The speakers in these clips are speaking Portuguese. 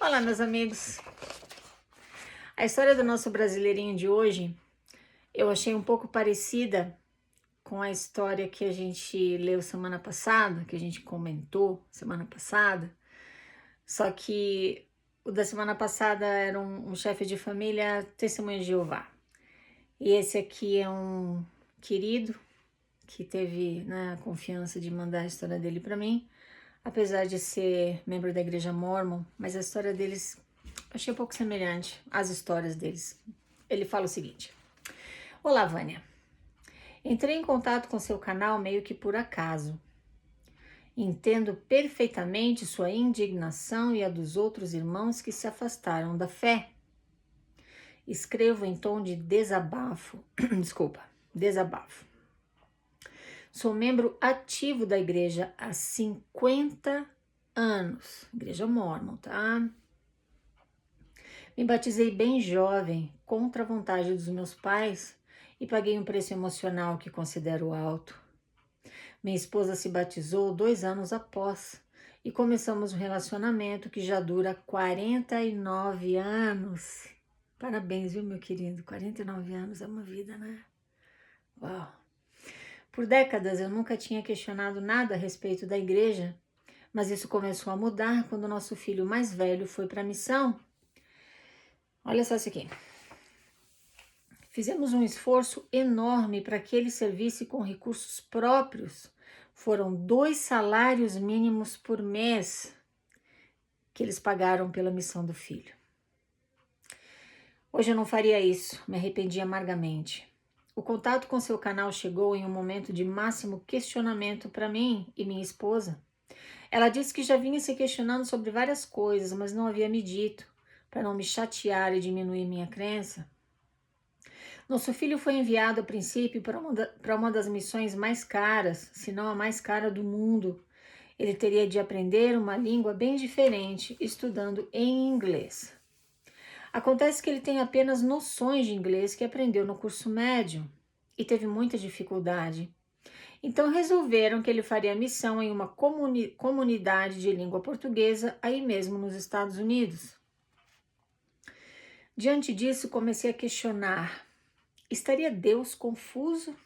Olá, meus amigos. A história do nosso brasileirinho de hoje eu achei um pouco parecida com a história que a gente leu semana passada, que a gente comentou semana passada. Só que o da semana passada era um chefe de família testemunha de Jeová. E esse aqui é um querido que teve, né, a confiança de mandar a história dele para mim, apesar de ser membro da igreja Mormon, mas a história deles achei um pouco semelhante às histórias deles. Ele fala o seguinte: Olá, Vânia. Entrei em contato com seu canal meio que por acaso. Entendo perfeitamente sua indignação e a dos outros irmãos que se afastaram da fé. Escrevo em tom de desabafo. Desabafo. Sou membro ativo da igreja há 50 anos. Igreja Mormon, tá? Me batizei bem jovem, contra a vontade dos meus pais, e paguei um preço emocional que considero alto. Minha esposa se batizou 2 anos após e começamos um relacionamento que já dura 49 anos. Parabéns, viu, meu querido? 49 anos é uma vida, né? Uau! Por décadas eu nunca tinha questionado nada a respeito da igreja, mas isso começou a mudar quando nosso filho mais velho foi para a missão. Olha só isso aqui. Fizemos um esforço enorme para que ele servisse com recursos próprios. Foram 2 salários mínimos por mês que eles pagaram pela missão do filho. Hoje eu não faria isso, me arrependi amargamente. O contato com seu canal chegou em um momento de máximo questionamento para mim e minha esposa. Ela disse que já vinha se questionando sobre várias coisas, mas não havia me dito, para não me chatear e diminuir minha crença. Nosso filho foi enviado a princípio para uma das missões mais caras, se não a mais cara do mundo. Ele teria de aprender uma língua bem diferente, estudando em inglês. Acontece que ele tem apenas noções de inglês que aprendeu no curso médio e teve muita dificuldade. Então resolveram que ele faria a missão em uma comunidade de língua portuguesa aí mesmo nos Estados Unidos. Diante disso, comecei a questionar: estaria Deus confuso?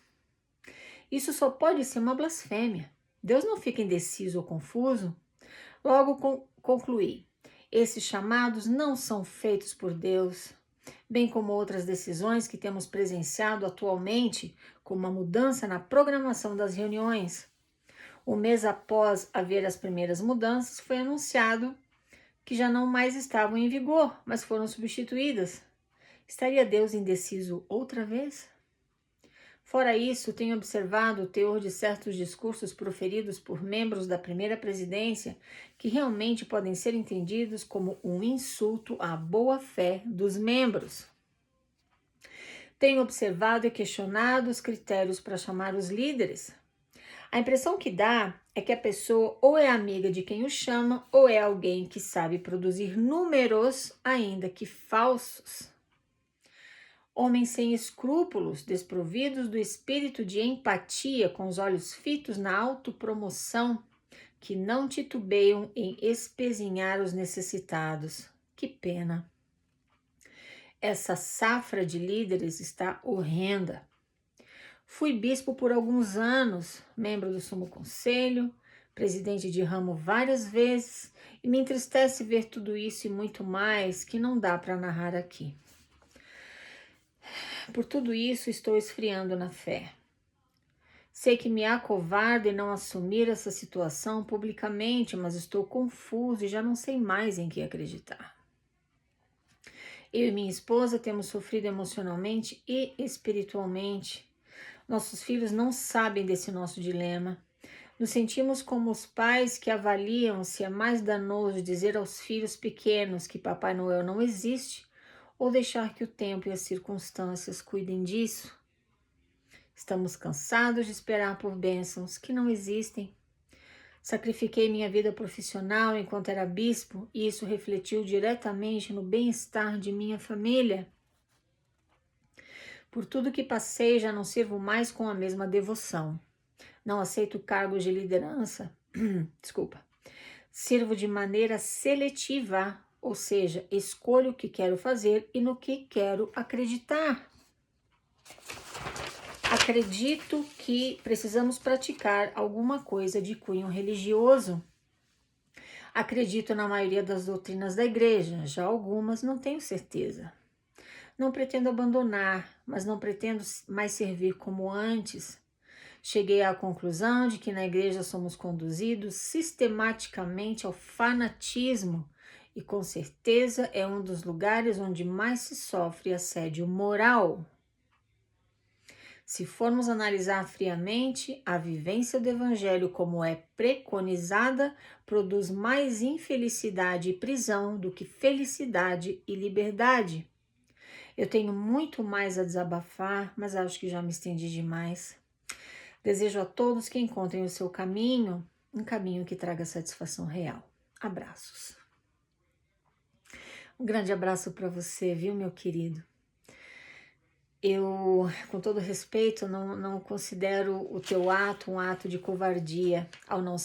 Isso só pode ser uma blasfêmia. Deus não fica indeciso ou confuso. Logo concluí: esses chamados não são feitos por Deus, bem como outras decisões que temos presenciado atualmente, como a mudança na programação das reuniões. Um mês após haver as primeiras mudanças, foi anunciado que já não mais estavam em vigor, mas foram substituídas. Estaria Deus indeciso outra vez? Fora isso, tenho observado o teor de certos discursos proferidos por membros da primeira presidência que realmente podem ser entendidos como um insulto à boa-fé dos membros. Tenho observado e questionado os critérios para chamar os líderes. A impressão que dá é que a pessoa ou é amiga de quem o chama ou é alguém que sabe produzir números, ainda que falsos. Homens sem escrúpulos, desprovidos do espírito de empatia, com os olhos fitos na autopromoção, que não titubeiam em espezinhar os necessitados. Que pena! Essa safra de líderes está horrenda. Fui bispo por alguns anos, membro do Sumo Conselho, presidente de ramo várias vezes, e me entristece ver tudo isso e muito mais que não dá para narrar aqui. Por tudo isso, estou esfriando na fé. Sei que me acovardo em não assumir essa situação publicamente, mas estou confuso e já não sei mais em que acreditar. Eu e minha esposa temos sofrido emocionalmente e espiritualmente. Nossos filhos não sabem desse nosso dilema. Nos sentimos como os pais que avaliam se é mais danoso dizer aos filhos pequenos que Papai Noel não existe ou deixar que o tempo e as circunstâncias cuidem disso. Estamos cansados de esperar por bênçãos que não existem. Sacrifiquei minha vida profissional enquanto era bispo e isso refletiu diretamente no bem-estar de minha família. Por tudo que passei, já não sirvo mais com a mesma devoção. Não aceito cargos de liderança. Sirvo de maneira seletiva Ou seja, escolho o que quero fazer e no que quero acreditar. Acredito que precisamos praticar alguma coisa de cunho religioso. Acredito na maioria das doutrinas da igreja, já algumas não tenho certeza. Não pretendo abandonar, mas não pretendo mais servir como antes. Cheguei à conclusão de que na igreja somos conduzidos sistematicamente ao fanatismo e com certeza é um dos lugares onde mais se sofre assédio moral. Se formos analisar friamente, a vivência do evangelho como é preconizada produz mais infelicidade e prisão do que felicidade e liberdade. Eu tenho muito mais a desabafar, mas acho que já me estendi demais. Desejo a todos que encontrem o seu caminho, um caminho que traga satisfação real. Abraços. Um grande abraço para você, viu, meu querido? Eu, com todo respeito, não considero o teu ato um ato de covardia ao não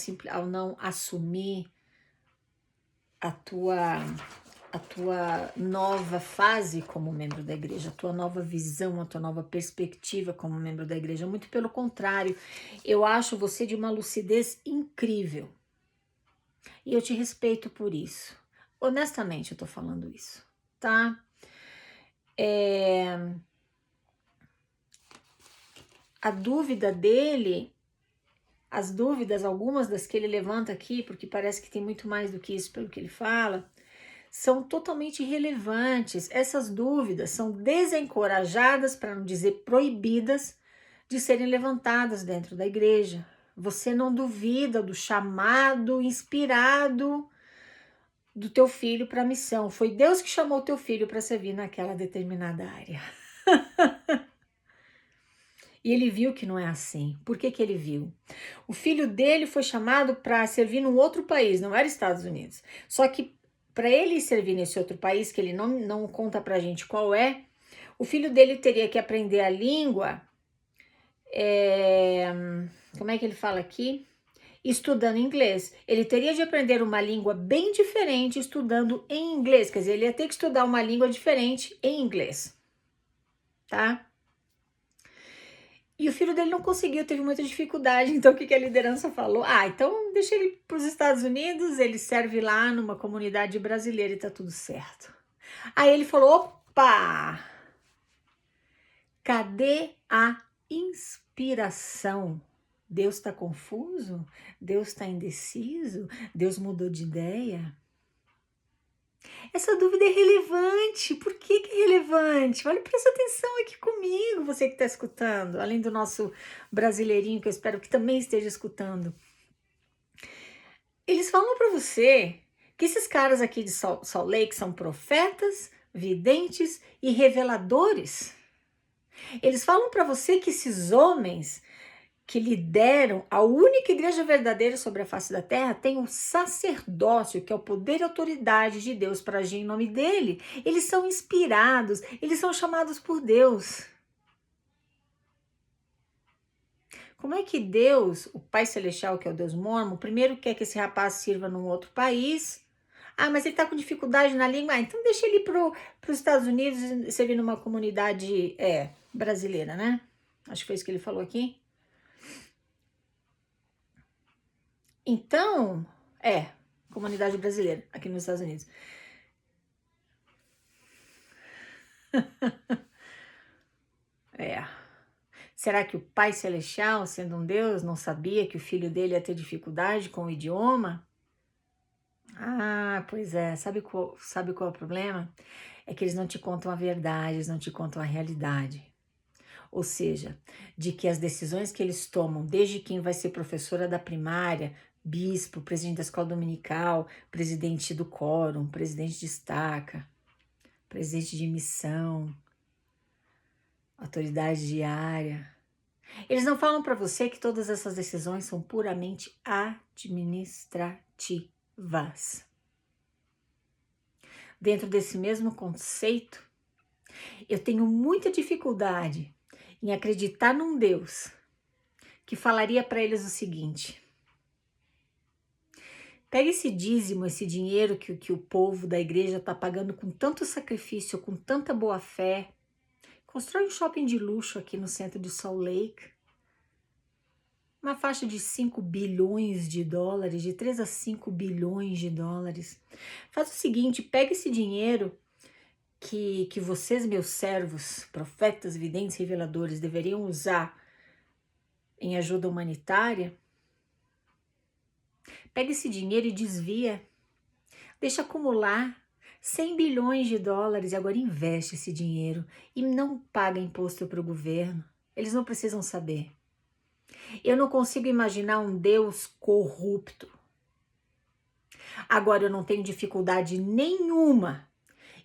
assumir a tua nova fase como membro da igreja, a tua nova visão, a tua nova perspectiva como membro da igreja. Muito pelo contrário, eu acho você de uma lucidez incrível. E eu te respeito por isso. Honestamente, eu tô falando isso, tá? A dúvida dele, as dúvidas, algumas das que ele levanta aqui, porque parece que tem muito mais do que isso pelo que ele fala, são totalmente irrelevantes. Essas dúvidas são desencorajadas, para não dizer proibidas, de serem levantadas dentro da igreja. Você não duvida do chamado inspirado do teu filho para a missão. Foi Deus que chamou o teu filho para servir naquela determinada área. E ele viu que não é assim. Por que ele viu? O filho dele foi chamado para servir num outro país, não era Estados Unidos. Só que para ele servir nesse outro país, que ele não conta pra gente qual é, o filho dele teria que aprender a língua, como é que ele fala aqui? Estudando inglês. Ele teria de aprender uma língua bem diferente estudando em inglês, quer dizer, ele ia ter que estudar uma língua diferente em inglês, tá? E o filho dele não conseguiu, teve muita dificuldade. Então, o que a liderança falou? Então deixa ele para os Estados Unidos, ele serve lá numa comunidade brasileira e tá tudo certo. Aí ele falou, opa! Cadê a inspiração? Deus está confuso? Deus está indeciso? Deus mudou de ideia? Essa dúvida é relevante. Por que é relevante? Olha, presta atenção aqui comigo, você que está escutando, além do nosso brasileirinho, que eu espero que também esteja escutando. Eles falam para você que esses caras aqui de Salt Lake são profetas, videntes e reveladores. Eles falam para você que esses homens que lideram a única igreja verdadeira sobre a face da terra tem um sacerdócio, que é o poder e autoridade de Deus para agir em nome dele. Eles são inspirados, eles são chamados por Deus. Como é que Deus, o Pai Celestial, que é o Deus mormon, primeiro quer que esse rapaz sirva num outro país? Mas ele está com dificuldade na língua? Então deixa ele ir para os Estados Unidos servir numa comunidade brasileira, né? Acho que foi isso que ele falou aqui. Então, comunidade brasileira aqui nos Estados Unidos. Será que o Pai Celestial, sendo um Deus, não sabia que o filho dele ia ter dificuldade com o idioma? Pois é. Sabe qual é o problema? É que eles não te contam a verdade, eles não te contam a realidade. Ou seja, de que as decisões que eles tomam, desde quem vai ser professora da primária, bispo, presidente da escola dominical, presidente do quórum, presidente de estaca, presidente de missão, autoridade diária. Eles não falam para você que todas essas decisões são puramente administrativas. Dentro desse mesmo conceito, eu tenho muita dificuldade em acreditar num Deus que falaria para eles o seguinte: Pega esse dízimo, esse dinheiro que o povo da igreja está pagando com tanto sacrifício, com tanta boa fé. Constrói um shopping de luxo aqui no centro de Salt Lake. Uma faixa de 5 bilhões de dólares, de 3 a 5 bilhões de dólares. Faz o seguinte, pega esse dinheiro que vocês, meus servos, profetas, videntes, reveladores, deveriam usar em ajuda humanitária. Pega esse dinheiro e desvia. Deixa acumular 100 bilhões de dólares e agora investe esse dinheiro e não paga imposto para o governo. Eles não precisam saber. Eu não consigo imaginar um Deus corrupto. Agora eu não tenho dificuldade nenhuma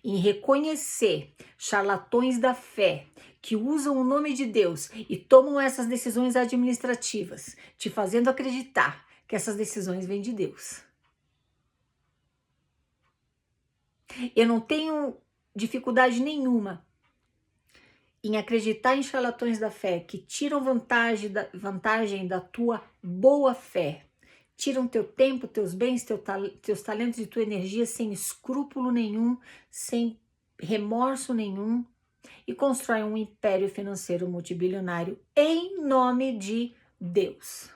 em reconhecer charlatões da fé que usam o nome de Deus e tomam essas decisões administrativas, te fazendo acreditar que essas decisões vêm de Deus. Eu não tenho dificuldade nenhuma em acreditar em charlatões da fé que tiram vantagem da tua boa fé, tiram teu tempo, teus bens, teus talentos e tua energia sem escrúpulo nenhum, sem remorso nenhum e constroem um império financeiro multibilionário em nome de Deus.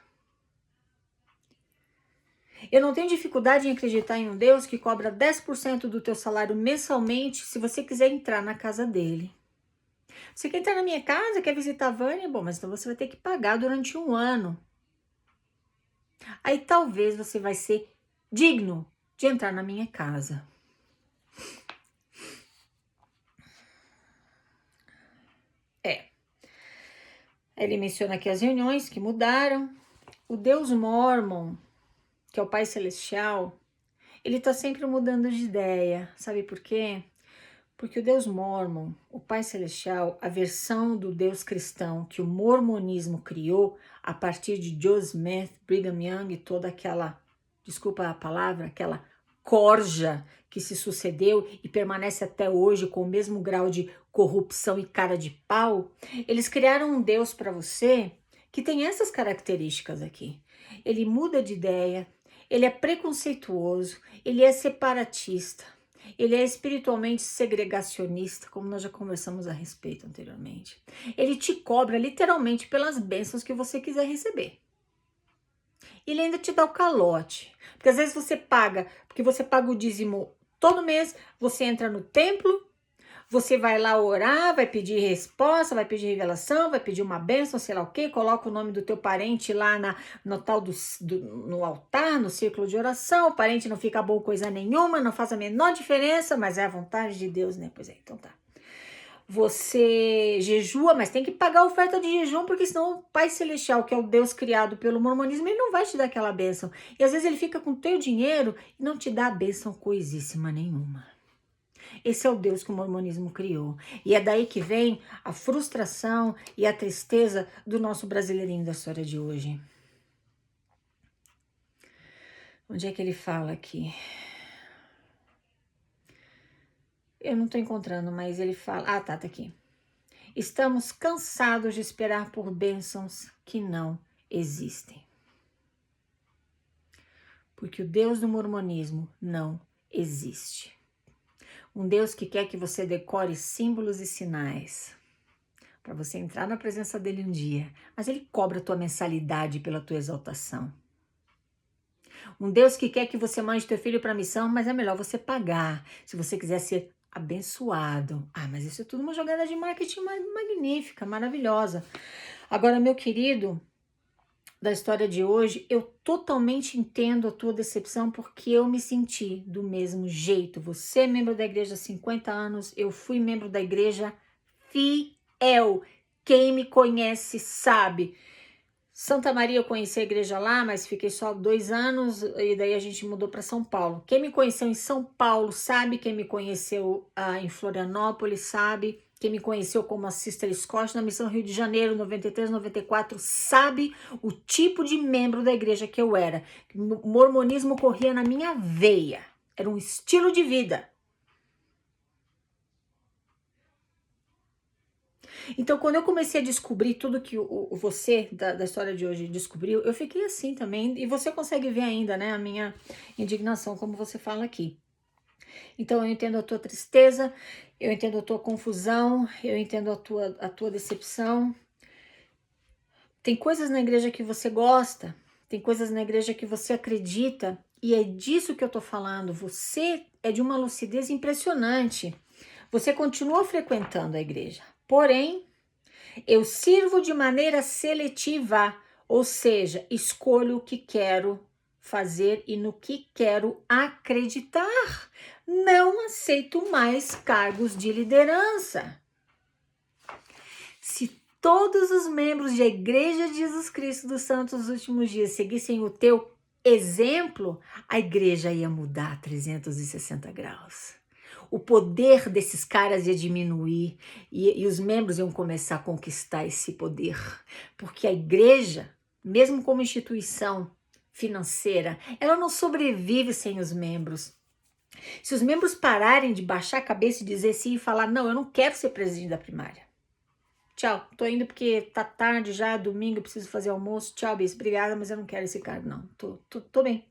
Eu não tenho dificuldade em acreditar em um Deus que cobra 10% do teu salário mensalmente se você quiser entrar na casa dele. Você quer entrar na minha casa, quer visitar a Vânia? Bom, mas então você vai ter que pagar durante 1 ano. Aí talvez você vai ser digno de entrar na minha casa. Ele menciona aqui as reuniões que mudaram. O Deus Mormon, que é o Pai Celestial, ele tá sempre mudando de ideia. Sabe por quê? Porque o Deus Mormon, o Pai Celestial, a versão do Deus cristão que o mormonismo criou a partir de Joseph Smith, Brigham Young e toda aquela, desculpa a palavra, aquela corja que se sucedeu e permanece até hoje com o mesmo grau de corrupção e cara de pau, eles criaram um Deus para você que tem essas características aqui. Ele muda de ideia, ele é preconceituoso, ele é separatista, ele é espiritualmente segregacionista, como nós já conversamos a respeito anteriormente. Ele te cobra literalmente pelas bênçãos que você quiser receber. Ele ainda te dá o calote, porque às vezes você paga, porque você paga o dízimo todo mês, você entra no templo, você vai lá orar, vai pedir resposta, vai pedir revelação, vai pedir uma bênção, sei lá o quê, coloca o nome do teu parente lá no tal no altar, no círculo de oração, o parente não fica bom coisa nenhuma, não faz a menor diferença, mas é a vontade de Deus, né? Pois é, então tá. Você jejua, mas tem que pagar a oferta de jejum, porque senão o Pai Celestial, que é o Deus criado pelo mormonismo, ele não vai te dar aquela bênção. E às vezes ele fica com o teu dinheiro e não te dá a bênção coisíssima nenhuma. Esse é o Deus que o mormonismo criou. E é daí que vem a frustração e a tristeza do nosso brasileirinho da história de hoje. Onde é que ele fala aqui? Eu não tô encontrando, mas ele fala... Ah, tá aqui. Estamos cansados de esperar por bênçãos que não existem. Porque o Deus do mormonismo não existe. Um Deus que quer que você decore símbolos e sinais para você entrar na presença dele um dia, mas ele cobra a tua mensalidade pela tua exaltação. Um Deus que quer que você mande teu filho para a missão, mas é melhor você pagar, se você quiser ser abençoado. Ah, mas isso é tudo uma jogada de marketing magnífica, maravilhosa. Agora, meu querido, da história de hoje, eu totalmente entendo a tua decepção, porque eu me senti do mesmo jeito. Você é membro da igreja há 50 anos, eu fui membro da igreja fiel. Quem me conhece sabe. Santa Maria, eu conheci a igreja lá, mas fiquei só 2 anos e daí a gente mudou para São Paulo. Quem me conheceu em São Paulo sabe, quem me conheceu em Florianópolis sabe, quem me conheceu como a Sister Scott na Missão Rio de Janeiro, 93, 94, sabe o tipo de membro da igreja que eu era. O mormonismo corria na minha veia, era um estilo de vida. Então, quando eu comecei a descobrir tudo que você da história de hoje descobriu, eu fiquei assim também. E você consegue ver ainda, né, a minha indignação, como você fala aqui. Então, eu entendo a tua tristeza, eu entendo a tua confusão, eu entendo a tua decepção. Tem coisas na igreja que você gosta, tem coisas na igreja que você acredita, e é disso que eu tô falando. Você é de uma lucidez impressionante. Você continua frequentando a igreja, porém, eu sirvo de maneira seletiva, ou seja, escolho o que quero fazer e no que quero acreditar. Não aceito mais cargos de liderança. Se todos os membros da Igreja de Jesus Cristo dos Santos dos Últimos Dias seguissem o teu exemplo, a igreja ia mudar 360 graus. O poder desses caras ia diminuir e os membros iam começar a conquistar esse poder. Porque a igreja, mesmo como instituição financeira, ela não sobrevive sem os membros. Se os membros pararem de baixar a cabeça e dizer sim e falar, não, eu não quero ser presidente da primária. Tchau, tô indo porque tá tarde já, domingo, preciso fazer almoço. Tchau, bis, obrigada, mas eu não quero esse cargo, não. Tô bem.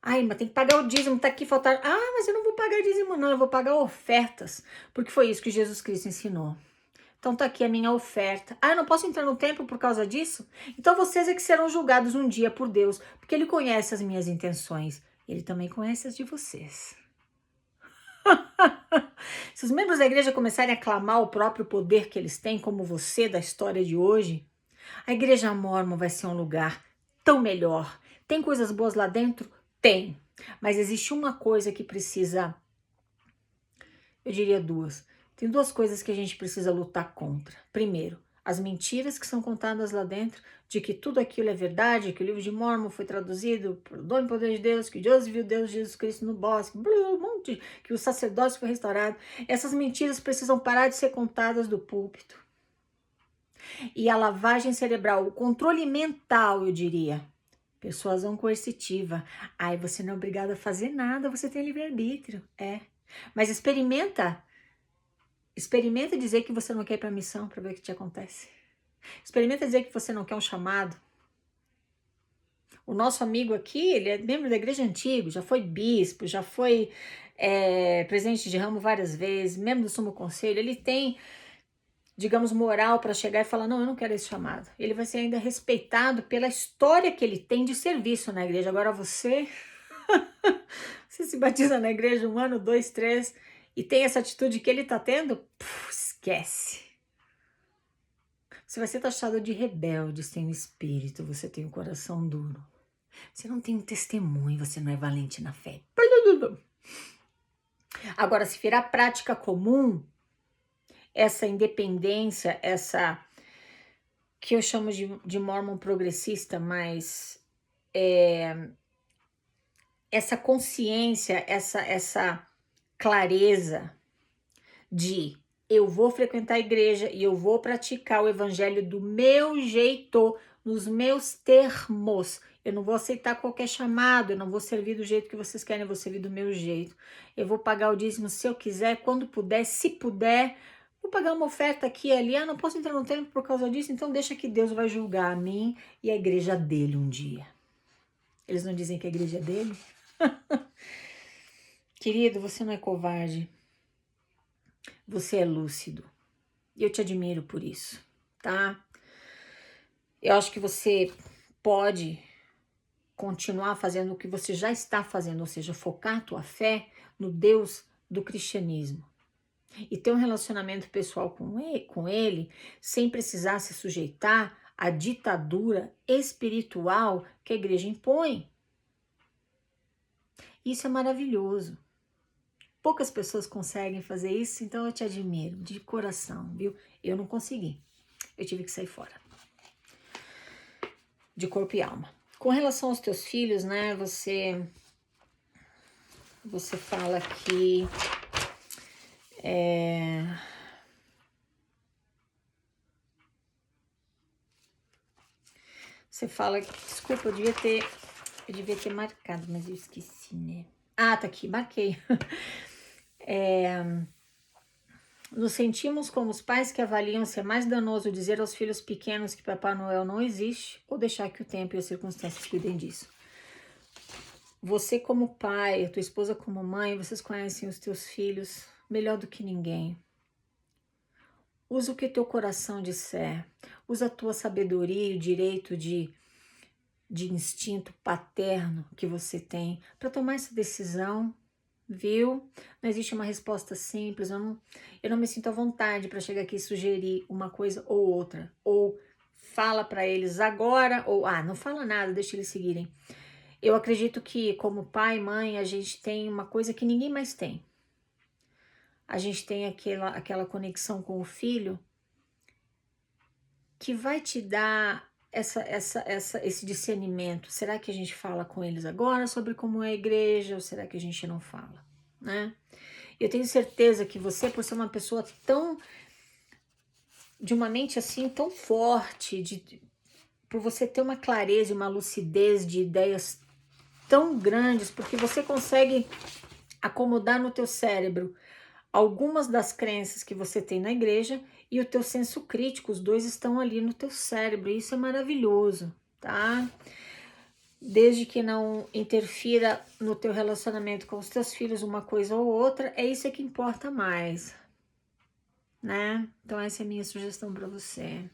Ai, mas tem que pagar o dízimo, tá aqui faltando. Ah, mas eu não vou pagar dízimo, não, eu vou pagar ofertas, porque foi isso que Jesus Cristo ensinou. Então tá aqui a minha oferta. Ah, eu não posso entrar no templo por causa disso? Então vocês é que serão julgados um dia por Deus, porque Ele conhece as minhas intenções. Ele também conhece as de vocês. Se os membros da igreja começarem a clamar o próprio poder que eles têm, como você da história de hoje, a igreja mórmon vai ser um lugar tão melhor. Tem coisas boas lá dentro? Tem. Mas existe uma coisa que precisa, eu diria duas. Tem duas coisas que a gente precisa lutar contra. Primeiro, as mentiras que são contadas lá dentro, de que tudo aquilo é verdade, que o livro de Mórmon foi traduzido pelo dom e poder de Deus, que Deus viu Deus Jesus Cristo no bosque, um monte, que o sacerdócio foi restaurado. Essas mentiras precisam parar de ser contadas do púlpito. E a lavagem cerebral, o controle mental, eu diria, persuasão coercitiva. Ai, você não é obrigado a fazer nada, você tem livre-arbítrio. É. Mas experimenta dizer que você não quer ir para a missão para ver o que te acontece. Experimenta dizer que você não quer um chamado. O nosso amigo aqui, ele é membro da igreja antiga, já foi bispo, já foi presidente de ramo várias vezes, membro do Sumo Conselho. Ele tem, digamos, moral para chegar e falar, não, eu não quero esse chamado. Ele vai ser ainda respeitado pela história que ele tem de serviço na igreja. Agora você, você se batiza na igreja 1 ano, 2, 3 e tem essa atitude que ele está tendo, esquece. Você vai ser taxado de rebelde, sem espírito, você tem o coração duro. Você não tem um testemunho, você não é valente na fé. Agora, se virar prática comum, essa independência, essa que eu chamo de mórmon progressista, mas essa consciência, essa clareza de eu vou frequentar a igreja e eu vou praticar o evangelho do meu jeito, nos meus termos. Eu não vou aceitar qualquer chamado, eu não vou servir do jeito que vocês querem, eu vou servir do meu jeito. Eu vou pagar o dízimo se eu quiser, quando puder, se puder. Vou pagar uma oferta aqui e ali. Ah, não posso entrar no templo por causa disso, então deixa que Deus vai julgar a mim e a igreja dele um dia. Eles não dizem que a igreja é dele? Querido, você não é covarde. Você é lúcido. E eu te admiro por isso, tá? Eu acho que você pode continuar fazendo o que você já está fazendo, ou seja, focar a tua fé no Deus do cristianismo e ter um relacionamento pessoal com ele sem precisar se sujeitar à ditadura espiritual que a igreja impõe. Isso é maravilhoso. Poucas pessoas conseguem fazer isso, então eu te admiro de coração, viu? Eu não consegui. Eu tive que sair fora. De corpo e alma. Com relação aos teus filhos, né? Você fala que você fala que, desculpa, eu devia ter marcado, mas eu esqueci, né? Ah, tá aqui, marquei. Nos sentimos como os pais que avaliam se é mais danoso dizer aos filhos pequenos que Papai Noel não existe ou deixar que o tempo e as circunstâncias cuidem disso. Você como pai, a tua esposa como mãe, vocês conhecem os teus filhos melhor do que ninguém. Usa o que teu coração disser. Usa a tua sabedoria e o direito de instinto paterno que você tem para tomar essa decisão, viu? Não existe uma resposta simples. Eu não me sinto à vontade para chegar aqui e sugerir uma coisa ou outra. Ou fala para eles agora, ou não fala nada, deixa eles seguirem. Eu acredito que, como pai e mãe, a gente tem uma coisa que ninguém mais tem. A gente tem aquela conexão com o filho que vai te dar esse discernimento. Será que a gente fala com eles agora sobre como é a igreja ou será que a gente não fala, né? Eu tenho certeza que você, por ser uma pessoa de uma mente assim tão forte, por você ter uma clareza e uma lucidez de ideias tão grandes, porque você consegue acomodar no teu cérebro algumas das crenças que você tem na igreja e o teu senso crítico, os dois estão ali no teu cérebro, e isso é maravilhoso, tá? Desde que não interfira no teu relacionamento com os teus filhos uma coisa ou outra, é isso que importa mais, né? Então essa é a minha sugestão para você.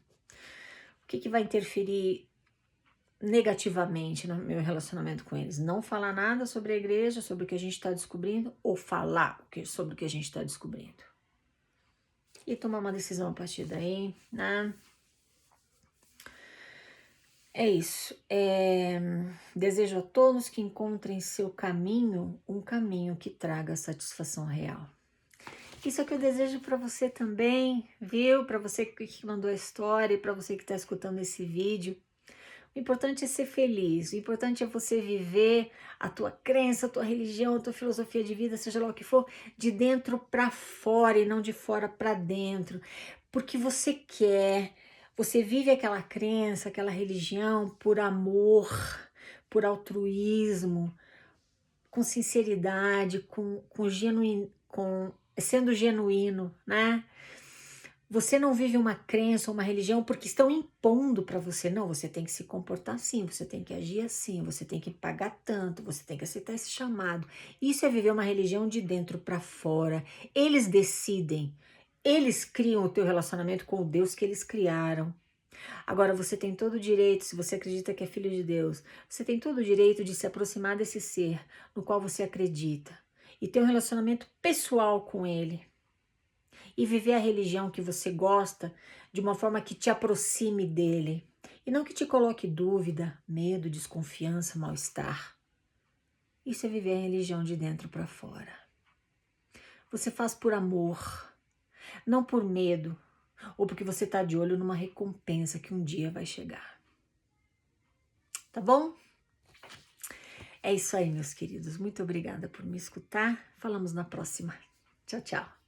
O que vai interferir negativamente no meu relacionamento com eles? Não falar nada sobre a igreja, sobre o que a gente está descobrindo, ou falar sobre o que a gente está descobrindo. E tomar uma decisão a partir daí, né? É isso. Desejo a todos que encontrem seu caminho, um caminho que traga satisfação real. Isso é o que eu desejo para você também, viu? Para você que mandou a história e para você que está escutando esse vídeo. O importante é ser feliz, o importante é você viver a tua crença, a tua religião, a tua filosofia de vida, seja lá o que for, de dentro para fora e não de fora para dentro, porque você quer, você vive aquela crença, aquela religião por amor, por altruísmo, com sinceridade, sendo genuíno, né? Você não vive uma crença ou uma religião porque estão impondo para você. Não, você tem que se comportar assim, você tem que agir assim, você tem que pagar tanto, você tem que aceitar esse chamado. Isso é viver uma religião de dentro para fora. Eles decidem, eles criam o teu relacionamento com o Deus que eles criaram. Agora, você tem todo o direito, se você acredita que é filho de Deus, você tem todo o direito de se aproximar desse ser no qual você acredita e ter um relacionamento pessoal com ele. E viver a religião que você gosta de uma forma que te aproxime dele e não que te coloque dúvida, medo, desconfiança, mal-estar. Isso é viver a religião de dentro para fora. Você faz por amor, não por medo ou porque você está de olho numa recompensa que um dia vai chegar. Tá bom? É isso aí, meus queridos. Muito obrigada por me escutar. Falamos na próxima. Tchau, tchau.